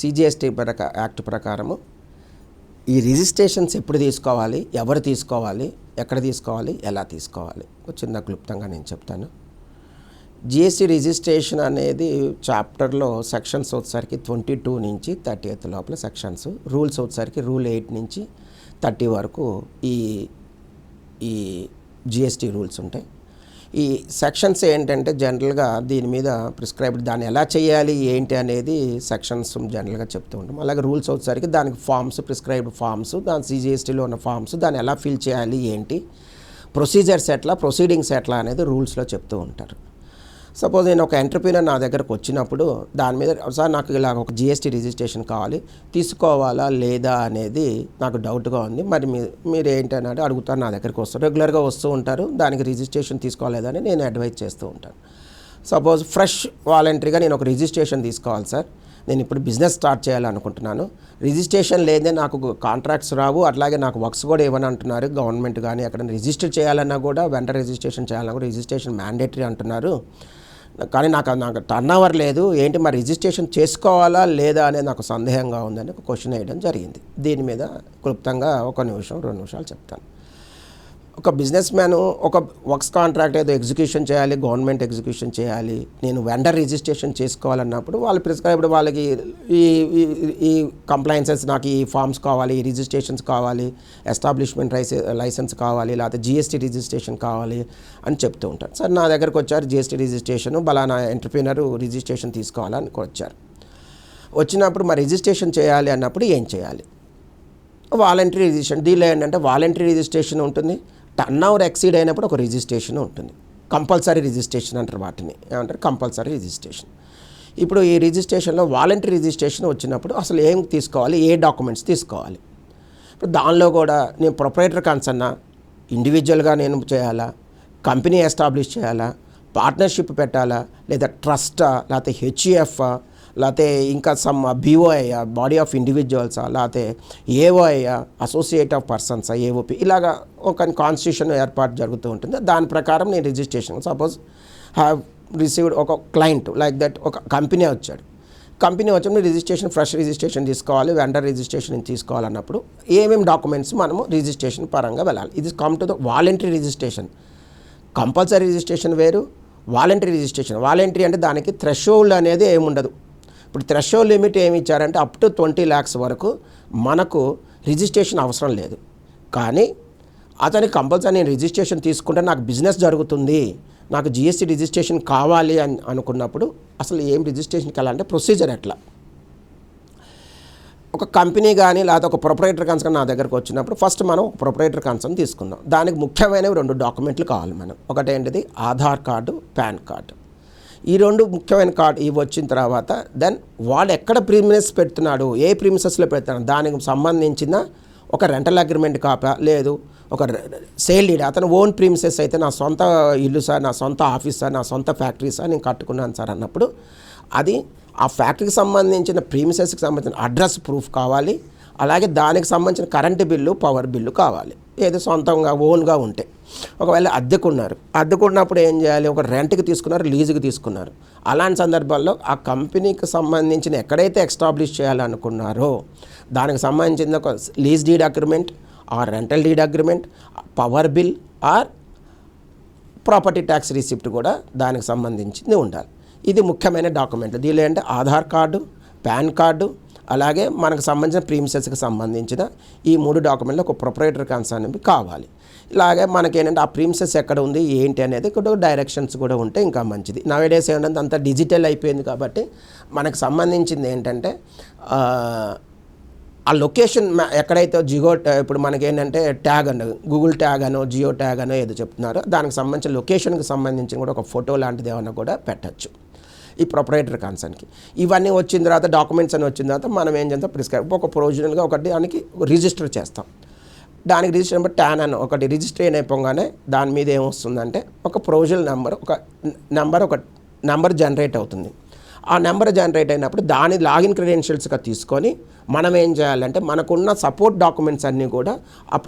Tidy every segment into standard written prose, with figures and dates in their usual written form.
CGST act ప్రకారము ఈ registrations ఎప్పుడు తీసుకోవాలి, ఎవరు తీసుకోవాలి, ఎక్కడ తీసుకోవాలి, ఎలా తీసుకోవాలి ఒక చిన్న క్లుప్తంగా నేను చెప్తాను. జిఎస్టీ రిజిస్ట్రేషన్ అనేది చాప్టర్లో సెక్షన్స్ వచ్చేసరికి 22 నుంచి 38 లోపల సెక్షన్స్, రూల్స్ వచ్చేసరికి రూల్ 8 నుంచి 30 వరకు ఈ జిఎస్టీ రూల్స్ ఉంటాయి. ఈ సెక్షన్స్ ఏంటంటే జనరల్గా దీని మీద ప్రిస్క్రైబ్డ్ దాన్ని ఎలా చేయాలి ఏంటి అనేది సెక్షన్స్ జనరల్గా చెప్తూ ఉంటాం. అలాగే రూల్స్ వచ్చేసరికి దానికి ఫామ్స్, ప్రిస్క్రైబ్డ్ ఫామ్స్, దాని సిజిఎస్టీలో ఉన్న ఫామ్స్, దాన్ని ఎలా ఫిల్ చేయాలి ఏంటి, ప్రొసీజర్స్ ఎట్లా, ప్రొసీడింగ్స్ ఎట్లా అనేది రూల్స్లో చెప్తూ ఉంటారు. సపోజ్ నేను ఒక ఎంటర్ప్రీనర్ నా దగ్గరకు వచ్చినప్పుడు దాని మీద సార్ నాకు ఇలా ఒక జిఎస్టీ రిజిస్ట్రేషన్ కావాలి, తీసుకోవాలా లేదా అనేది నాకు డౌట్గా ఉంది, మరి మీరు ఏంటంటే అడుగుతారు, నా దగ్గరికి వస్తారు, రెగ్యులర్గా వస్తూ ఉంటారు, దానికి రిజిస్ట్రేషన్ తీసుకోలేదని నేను అడ్వైజ్ చేస్తూ ఉంటాను. సపోజ్ ఫ్రెష్ వాలంటరీగా నేను ఒక రిజిస్ట్రేషన్ తీసుకోవాలి సార్, నేను ఇప్పుడు బిజినెస్ స్టార్ట్ చేయాలనుకుంటున్నాను, రిజిస్ట్రేషన్ లేదే నాకు కాంట్రాక్ట్స్ రావు, అట్లాగే నాకు వర్క్స్ కూడా ఇవ్వని అంటున్నారు గవర్నమెంట్, కానీ అక్కడ రిజిస్టర్ చేయాలన్నా కూడా వెండర్ రిజిస్ట్రేషన్ చేయాలన్నా కూడా రిజిస్ట్రేషన్ మ్యాండేటరీ అంటున్నారు, కానీ నాకు టర్న్ ఓవర్ లేదు, ఏంటి మరి రిజిస్ట్రేషన్ చేసుకోవాలా లేదా అనేది నాకు సందేహంగా ఉందని ఒక క్వశ్చన్ వేయడం జరిగింది. దీని మీద క్లుప్తంగా 1 నిమిషం 2 నిమిషాలు చెప్తాను. ఒక బిజినెస్ మ్యాన్ ఒక వర్క్స్ కాంట్రాక్ట్ ఏదో ఎగ్జిక్యూషన్ చేయాలి, గవర్నమెంట్ ఎగ్జిక్యూషన్ చేయాలి, నేను వెండర్ రిజిస్ట్రేషన్ చేసుకోవాలన్నప్పుడు వాళ్ళు ప్రిస్క్రైబ్డ్ వాళ్ళకి ఈ కంప్లైన్సెస్, నాకు ఈ ఫామ్స్ కావాలి, ఈ రిజిస్ట్రేషన్స్ కావాలి, ఎస్టాబ్లిష్మెంట్ లైసెన్స్ కావాలి, లేకపోతే జిఎస్టీ రిజిస్ట్రేషన్ కావాలి అని చెప్తూ ఉంటారు. సార్ నా దగ్గరకు వచ్చారు, జిఎస్టీ రిజిస్ట్రేషన్ బలానా ఎంటర్ప్రీనర్ రిజిస్ట్రేషన్ తీసుకోవాలని వచ్చారు. వచ్చినప్పుడు మరి రిజిస్ట్రేషన్ చేయాలి అన్నప్పుడు ఏం చేయాలి? Voluntary registration. దీనిలో ఏంటంటే వాలంటరీ రిజిస్ట్రేషన్ ఉంటుంది, టర్న్ ఓవర్ ఎక్సీడ్ అయినప్పుడు ఒక రిజిస్ట్రేషన్ ఉంటుంది, కంపల్సరీ రిజిస్ట్రేషన్ అంటారు వాటిని, ఏమంటారు కంపల్సరీ రిజిస్ట్రేషన్. ఇప్పుడు ఈ రిజిస్ట్రేషన్లో వాలంటరీ రిజిస్ట్రేషన్ వచ్చినప్పుడు అసలు ఏం తీసుకోవాలి, ఏ డాక్యుమెంట్స్ తీసుకోవాలి? ఇప్పుడు దానిలో కూడా నేను ప్రొపరేటర్ కన్సర్నా, ఇండివిజువల్గా నేను చేయాలా, కంపెనీ ఎస్టాబ్లిష్ చేయాలా, పార్ట్నర్షిప్ పెట్టాలా, లేదా ట్రస్టా, లేకపోతే హెచ్ఈఎఫ్, లేకపోతే ఇంకా సమ్ బీఓఐ బాడీ ఆఫ్ ఇండివిజువల్సా, లేకపోతే ఏఓఐ అసోసియేట్ ఆఫ్ పర్సన్సా, ఏఓపి, ఇలాగా ఒక కాన్స్టిట్యూషన్ ఏర్పాటు జరుగుతూ ఉంటుంది. దాని ప్రకారం నేను రిజిస్ట్రేషన్ సపోజ్ హ్యావ్ రిసీవ్డ్ ఒక క్లయింట్ లైక్ దట్, ఒక కంపెనీ వచ్చాడు, కంపెనీ వచ్చినప్పుడు రిజిస్ట్రేషన్ ఫ్రెష్ రిజిస్ట్రేషన్ తీసుకోవాలి, వెండర్ రిజిస్ట్రేషన్ తీసుకోవాలన్నప్పుడు ఏమేమి డాక్యుమెంట్స్ మనము రిజిస్ట్రేషన్ పరంగా వెళ్ళాలి. ఇది come to the voluntary registration. Compulsory registration వేరు, వాలంటరీ రిజిస్ట్రేషన్. వాలంటరీ అంటే దానికి థ్రెషోల్డ్ అనేది ఏముండదు. ఇప్పుడు థ్రెషోల్డ్ లిమిట్ ఏమి ఇచ్చారంటే అప్ టు 20 lakhs వరకు మనకు రిజిస్ట్రేషన్ అవసరం లేదు. కానీ అతనికి కంపల్సరీ నేను రిజిస్ట్రేషన్ తీసుకుంటే నాకు బిజినెస్ జరుగుతుంది, నాకు జిఎస్టీ రిజిస్ట్రేషన్ కావాలి అని అనుకున్నప్పుడు అసలు ఏం రిజిస్ట్రేషన్కి వెళ్ళాలంటే ప్రొసీజర్ ఎట్లా? ఒక కంపెనీ కానీ లేకపోతే ఒక ప్రొపరేటర్ కన్సర్న్ నా దగ్గరకు వచ్చినప్పుడు ఫస్ట్ మనం ఒక ప్రొపరేటర్ కన్సర్న్ తీసుకుందాం. దానికి ముఖ్యమైనవి 2 డాక్యుమెంట్లు కావాలి మనం. ఒకటి ఏంటిది ఆధార్ కార్డు, పాన్ కార్డు. ఈ 2 ముఖ్యమైన కార్డు ఇవి వచ్చిన తర్వాత దెన్ వాడు ఎక్కడ ప్రీమిసెస్ పెడుతున్నాడు, ఏ ప్రీమిసెస్లో పెడుతున్నాడు, దానికి సంబంధించిన ఒక రెంటల్ అగ్రిమెంట్ కాపా, లేదు ఒక సేల్ డీడ్, అతను ఓన్ ప్రీమిసెస్ అయితే నా సొంత ఇల్లు సార్, నా సొంత ఆఫీస్ సార్, నా సొంత ఫ్యాక్టరీ సార్, నేను కట్టుకున్నాను సార్ అన్నప్పుడు అది ఆ ఫ్యాక్టరీకి సంబంధించిన ప్రీమిసెస్కి సంబంధించిన అడ్రస్ ప్రూఫ్ కావాలి. అలాగే దానికి సంబంధించిన కరెంటు బిల్లు, పవర్ బిల్లు కావాలి, ఏదో సొంతంగా ఓన్గా ఉంటే. ఒకవేళ అద్దెకున్నప్పుడు ఏం చేయాలి, ఒక రెంట్కి తీసుకున్నారు, లీజుకి తీసుకున్నారు, అలాంటి సందర్భాల్లో ఆ కంపెనీకి సంబంధించిన ఎక్కడైతే ఎస్టాబ్లిష్ చేయాలనుకున్నారో దానికి సంబంధించిన ఒక lease deed agreement or rental deed agreement, power bill or property tax receipt కూడా దానికి సంబంధించింది ఉండాలి. ఇది ముఖ్యమైన డాక్యుమెంట్. దీనిలో అంటే ఆధార్ కార్డు, పాన్ కార్డు, అలాగే మనకు సంబంధించిన ప్రీమిసెస్కి సంబంధించిన ఈ 3 డాక్యుమెంట్లు ఒక ప్రొపరేటర్ కన్సర్న్ కావాలి. ఇలాగే మనకేంటంటే ఆ ప్రీమిసెస్ ఎక్కడ ఉంది ఏంటి అనేది కూడా డైరెక్షన్స్ కూడా ఉంటే ఇంకా మంచిది. నవేడేస్ ఏంటంటే అంతా డిజిటల్ అయిపోయింది కాబట్టి మనకు సంబంధించింది ఏంటంటే ఆ లొకేషన్ ఎక్కడైతే ఇప్పుడు మనకేంటంటే ట్యాగ్ అన్న గూగుల్ ట్యాగ్ అనో జియో ట్యాగ్ అనో ఏదో చెప్తున్నారో దానికి సంబంధించిన లొకేషన్కి సంబంధించి కూడా ఒక ఫోటో లాంటిది ఏమన్నా కూడా పెట్టచ్చు ఈ ప్రొపరేటర్ కన్సర్న్కి. ఇవన్నీ వచ్చిన తర్వాత డాక్యుమెంట్స్ అని వచ్చిన తర్వాత మనం ఏం చేస్తాం, ప్రిస్క్రైబ్ ఒక ప్రొవిజనల్గా ఒకటి దానికి రిజిస్టర్ చేస్తాం. దానికి రిజిస్టర్ నెంబర్ ట్యాన్ అని ఒకటి రిజిస్టర్ అయిపోగానే దాని మీద ఏమొస్తుందంటే ఒక ప్రొవిజనల్ నెంబర్ ఒక నెంబర్ జనరేట్ అవుతుంది. ఆ నెంబర్ జనరేట్ అయినప్పుడు దాని లాగిన్ క్రెడెన్షియల్స్గా తీసుకొని మనం ఏం చేయాలంటే మనకున్న సపోర్ట్ డాక్యుమెంట్స్ అన్నీ కూడా ఆ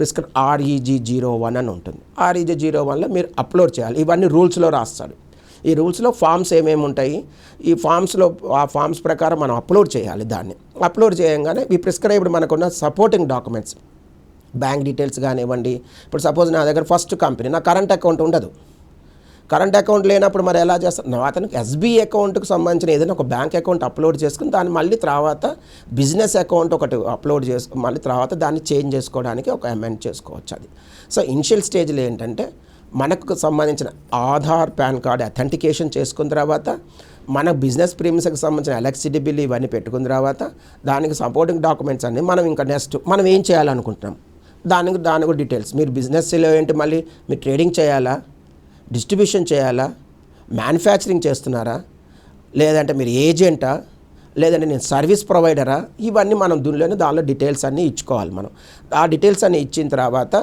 REG01 అని ఉంటుంది. REG01లో మీరు అప్లోడ్ చేయాలి. ఇవన్నీ రూల్స్లో రాస్తాడు. ఈ రూల్స్లో ఫామ్స్ ఏమేమి ఉంటాయి, ఈ ఫామ్స్లో ఆ ఫామ్స్ ప్రకారం మనం అప్లోడ్ చేయాలి. దాన్ని అప్లోడ్ చేయగానే ఈ ప్రిస్క్రైబ్డ్ మనకున్న సపోర్టింగ్ డాక్యుమెంట్స్, బ్యాంక్ డీటెయిల్స్ కానివ్వండి. ఇప్పుడు సపోజ్ నా దగ్గర ఫస్ట్ కంపెనీ, నా కరెంట్ అకౌంట్ ఉండదు. కరెంట్ అకౌంట్ లేనప్పుడు మరి ఎలా చేస్తాను, అతనికి ఎస్బీఐ అకౌంట్కి సంబంధించిన ఏదైనా ఒక బ్యాంక్ అకౌంట్ అప్లోడ్ చేసుకుని దాన్ని మళ్ళీ తర్వాత బిజినెస్ అకౌంట్ ఒకటి అప్లోడ్ చేసుకుని మళ్ళీ తర్వాత దాన్ని చేంజ్ చేసుకోవడానికి ఒక అమెండ్ చేసుకోవచ్చు. అది సో ఇనిషియల్ స్టేజ్లో ఏంటంటే మనకు సంబంధించిన ఆధార్, పాన్ కార్డ్ అథెంటికేషన్ చేసుకున్న తర్వాత మన బిజినెస్ ప్రీమియస్కి సంబంధించిన ఎలక్ట్రిసిటీ బిల్ ఇవన్నీ పెట్టుకున్న తర్వాత దానికి సపోర్టింగ్ డాక్యుమెంట్స్ అన్నీ మనం ఇంకా నెక్స్ట్ మనం ఏం చేయాలనుకుంటున్నాం దానికి కూడా డీటెయిల్స్. మీరు బిజినెస్లో ఏంటి, మళ్ళీ మీరు ట్రేడింగ్ చేయాలా, డిస్ట్రిబ్యూషన్ చేయాలా, మ్యానుఫ్యాక్చరింగ్ చేస్తున్నారా, లేదంటే మీరు ఏజెంటా, లేదంటే నేను సర్వీస్ ప్రొవైడరా, ఇవన్నీ మనం దానిలో డీటెయిల్స్ అన్నీ ఇచ్చుకోవాలి. మనం ఆ డీటెయిల్స్ అన్నీ ఇచ్చిన తర్వాత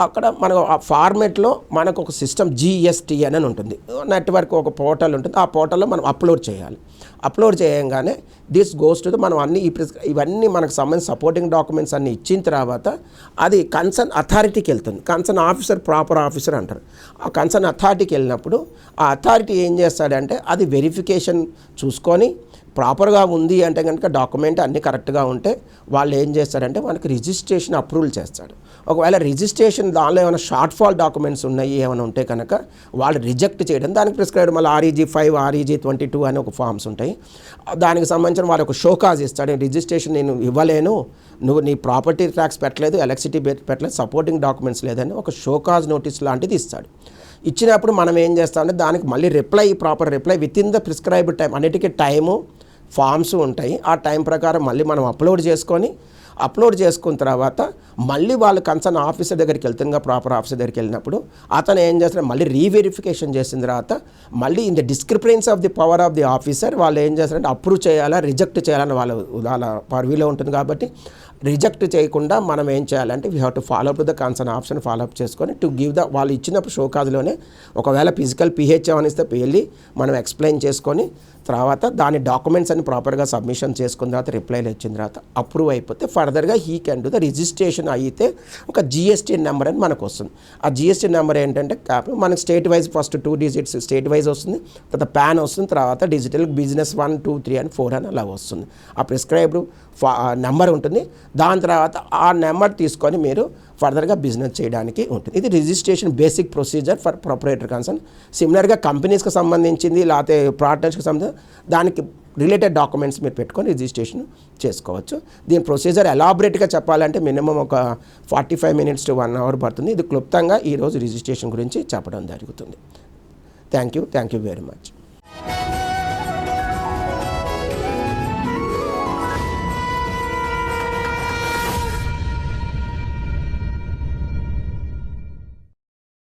అక్కడ మనకు ఆ ఫార్మేట్లో మనకు ఒక సిస్టమ్ GST అని ఉంటుంది, నెట్వర్క్ ఒక పోర్టల్ ఉంటుంది. ఆ పోర్టల్లో మనం అప్లోడ్ చేయాలి. అప్లోడ్ చేయగానే దిస్ గోస్ టు మనం అన్ని ఇవన్నీ మనకు సంబంధించిన సపోర్టింగ్ డాక్యుమెంట్స్ అన్నీ ఇచ్చిన తర్వాత అది కన్సర్న్ అథారిటీకి వెళ్తుంది. కన్సర్న్ ఆఫీసర్, ప్రాపర్ ఆఫీసర్ అంటారు. ఆ కన్సర్న్ అథారిటీకి వెళ్ళినప్పుడు ఆ అథారిటీ ఏం చేస్తాడంటే అది వెరిఫికేషన్ చూసుకొని ప్రాపర్గా ఉంది అంటే కనుక డాక్యుమెంట్ అన్నీ కరెక్ట్గా ఉంటే వాళ్ళు ఏం చేస్తారంటే మనకి రిజిస్ట్రేషన్ అప్రూవల్ చేస్తాడు. ఒకవేళ రిజిస్ట్రేషన్ దానిలో ఏమైనా షార్ట్ ఫాల్ డాక్యుమెంట్స్ ఉన్నాయి ఏమైనా ఉంటే కనుక వాళ్ళు రిజెక్ట్ చేయడం, దానికి ప్రిస్క్రైబ్ మళ్ళీ REG 5, REG 22 అని ఒక ఫామ్స్ ఉంటాయి. దానికి సంబంధించిన వాళ్ళు ఒక షోకాజ్ ఇస్తాడు. రిజిస్ట్రేషన్ నేను ఇవ్వలేను, నువ్వు నీ ప్రాపర్టీ ట్యాక్స్ పెట్టలేదు, ఎలక్ట్రిసిటీ పెట్టలేదు, సపోర్టింగ్ డాక్యుమెంట్స్ లేదని ఒక షోకాజ్ నోటీస్ లాంటిది ఇస్తాడు. ఇచ్చినప్పుడు మనం ఏం చేస్తామంటే దానికి మళ్ళీ proper reply with in the prescribed time, అన్నిటికీ టైము ఫామ్స్ ఉంటాయి. ఆ టైం ప్రకారం మళ్ళీ మనం అప్లోడ్ చేసుకున్న తర్వాత మళ్ళీ వాళ్ళు కన్సర్న్ ఆఫీసర్ దగ్గరికి వెళ్తుందిగా, ప్రాపర్ ఆఫీసర్ దగ్గరికి వెళ్ళినప్పుడు అతను ఏం చేస్తారు, మళ్ళీ రీవెరిఫికేషన్ చేసిన తర్వాత మళ్ళీ in the discrepancy of the power of the officer వాళ్ళు ఏం చేస్తారంటే అప్రూవ్ చేయాలా, రిజెక్ట్ చేయాలని వాళ్ళ పర్వీలో ఉంటుంది. కాబట్టి రిజెక్ట్ చేయకుండా మనం ఏం చేయాలంటే we have to follow up the concern option follow up చేసుకొని టు గివ్ ద వాళ్ళు ఇచ్చినప్పుడు షోకాజ్లోనే ఒకవేళ ఫిజికల్ PH ఏమని ఇస్తే వెళ్ళి మనం ఎక్స్ప్లెయిన్ చేసుకొని తర్వాత దాని డాక్యుమెంట్స్ అన్ని ప్రాపర్గా సబ్మిషన్ చేసుకున్న తర్వాత రిప్లైలు వచ్చిన తర్వాత అప్రూవ్ అయిపోతే ఫర్దర్గా he can do the registration అయితే ఒక GST నెంబర్ అని మనకు వస్తుంది. ఆ GST నెంబర్ ఏంటంటే మనకి state wise first 2 digits state wise వస్తుంది, తర్వాత PAN వస్తుంది, తర్వాత డిజిటల్ బిజినెస్ 1, 2, 3 and 4 అని అలా వస్తుంది. ఆ ప్రిస్క్రైబ్డ్ నెంబర్ ఉంటుంది. దాని తర్వాత ఆ నెంబర్ తీసుకొని మీరు ఫర్దర్గా బిజినెస్ చేయడానికి ఉంటుంది. ఇది registration basic procedure for proprietor concern. సిమిలర్గా కంపెనీస్కి సంబంధించింది లేకపోతే పార్ట్నర్స్కి సంబంధించి దానికి రిలేటెడ్ డాక్యుమెంట్స్ మీరు పెట్టుకొని రిజిస్ట్రేషన్ చేసుకోవచ్చు. దీని ప్రొసీజర్ ఎలాబరేట్గా చెప్పాలంటే మినిమం ఒక 45 minutes to 1 hour పడుతుంది. ఇది క్లుప్తంగా ఈరోజు రిజిస్ట్రేషన్ గురించి చెప్పడం జరుగుతుంది. Thank you very much.